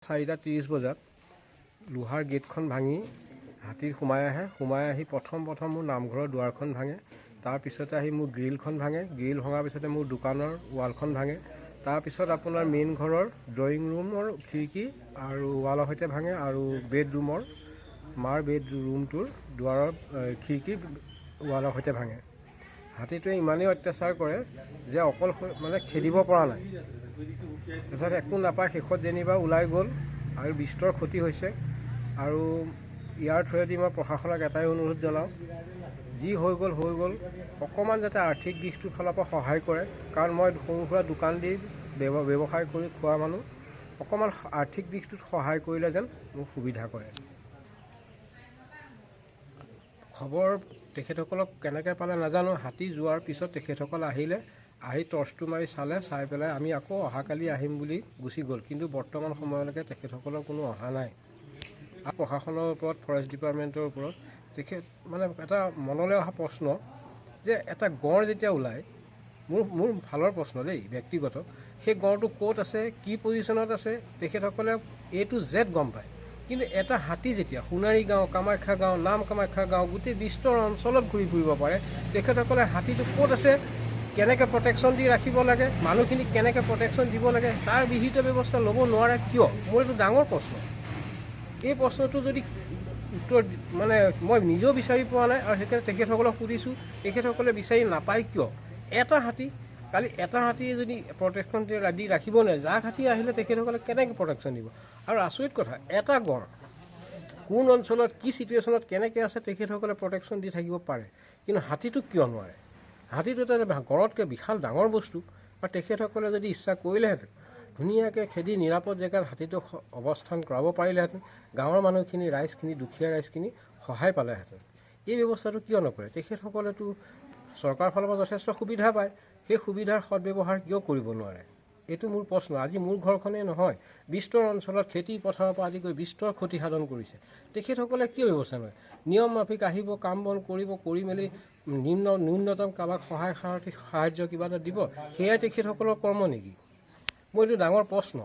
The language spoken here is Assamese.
4:30 বজাত লোহাৰ গেটখন ভাঙি হাতী সোমাই আহি প্ৰথম মোৰ নামঘৰৰ দুৱাৰখন ভাঙে। তাৰপিছতে আহি মোৰ গ্ৰিলখন ভাঙে। গ্ৰিল ভঙাৰ পিছতে মোৰ দোকানৰ ৱালখন ভাঙে। তাৰপিছত আপোনাৰ মেইন ঘৰৰ ড্ৰয়িং ৰুমৰ খিৰিকী আৰু ৱালৰ সৈতে ভাঙে আৰু বেডৰুমৰ মাৰ বেডৰুমটোৰ দুৱাৰৰ খিৰিকী ৱালৰ সৈতে ভাঙে। হাতীটোৱে ইমানেই অত্যাচাৰ কৰে যে অকল মানে খেদিব পৰা নাই। তাৰপিছত একো নাপায়, শেষত যেনিবা ওলাই গ'ল আৰু বিস্তৰ ক্ষতি হৈছে। আৰু ইয়াৰ থ্ৰুৱেদি মই প্ৰশাসনক এটাই অনুৰোধ জনাওঁ, যি হৈ গ'ল অকণমান যাতে আৰ্থিক দিশটোৰ ফালৰ পৰা সহায় কৰে। কাৰণ মই সৰু সুৰা দোকান দি ব্যৱসায় কৰি খোৱা মানুহ, অকণমান আৰ্থিক দিশটোত সহায় কৰিলে যেন মোক সুবিধা কৰে। খবৰ তেখেতসকলক কেনেকৈ পালে নাজানো। হাতী যোৱাৰ পিছত তেখেতসকল আহি টৰ্চটো মাৰি চাই পেলাই আমি আকৌ অহাকালি আহিম বুলি গুচি গ'ল। কিন্তু বৰ্তমান সময়লৈকে তেখেতসকলৰ কোনো অহা নাই। আৰু প্ৰশাসনৰ ওপৰত, ফৰেষ্ট ডিপাৰ্টমেণ্টৰ ওপৰত মানে এটা মনলৈ অহা প্ৰশ্ন যে এটা গড় যেতিয়া ওলায়, মোৰ ফালৰ প্ৰশ্ন দেই, ব্যক্তিগত, সেই গড়টো ক'ত আছে, কি পজিশ্যনত আছে, তেখেতসকলে A to Z গম পায়। কিন্তু এটা হাতী যেতিয়া সোণাৰী গাঁও, কামাখ্যা গাঁও, নাম কামাখ্যা গাঁও, গোটেই বিস্তৰ অঞ্চলত ঘূৰি ফুৰিব পাৰে, তেখেতসকলে হাতীটো ক'ত আছে, কেনেকৈ প্ৰটেকশ্যন দি ৰাখিব লাগে, মানুহখিনিক কেনেকৈ প্ৰটেকশ্যন দিব লাগে, তাৰ বিহিত ব্যৱস্থা ল'ব নোৱাৰে কিয়? মোৰ এইটো ডাঙৰ প্ৰশ্ন। এই প্ৰশ্নটো যদি উত্তৰ মানে মই নিজেও বিচাৰি পোৱা নাই, আৰু সেইকাৰণে তেখেতসকলক সুধিছোঁ, তেখেতসকলে বিচাৰি নাপায় কিয়? এটা হাতীয়ে যদি প্ৰটেকশ্যন দি ৰাখিব নোৱাৰে, জাক হাতী আহিলে তেখেতসকলে কেনেকৈ প্ৰটেকশ্যন দিব? আৰু আচৰিত কথা, এটা গড় কোন অঞ্চলত কি চিটুৱেশ্যনত কেনেকৈ আছে তেখেতসকলে প্ৰটেকশ্যন দি থাকিব পাৰে, কিন্তু হাতীটো কিয় নোৱাৰে? হাতীটো এটা গড়তকৈ বিশাল ডাঙৰ বস্তু। আৰু তেখেতসকলে যদি ইচ্ছা কৰিলেহেঁতেন, ধুনীয়াকৈ খেদি নিৰাপদ জেগাত হাতীটো অৱস্থান কৰাব পাৰিলেহেঁতেন, গাঁৱৰ মানুহখিনি, ৰাইজখিনি, দুখীয়া ৰাইজখিনি সহায় পালেহেঁতেন। এই ব্যৱস্থাটো কিয় নকৰে? তেখেতসকলেতো চৰকাৰৰ ফালৰ পৰা যথেষ্ট সুবিধা পায়, সেই সুবিধাৰ সদব্যৱহাৰ কিয় কৰিব নোৱাৰে? এইটো মোৰ প্ৰশ্ন। আজি মোৰ ঘৰখনেই নহয়, বিস্তৰ অঞ্চলত খেতি পথাৰৰ পৰা আদি কৰি বিস্তৰ ক্ষতি সাধন কৰিছে। তেখেতসকলে কিয় ব্যৱস্থা নলয়? নিয়ম মাফিক আহিব, কাম বন কৰিব, কৰি মেলি ন্যূনতম কাৰোবাক সাহায্য কিবা এটা দিব, সেয়াই তেখেতসকলৰ কৰ্ম নেকি? মোৰ এইটো ডাঙৰ প্ৰশ্ন।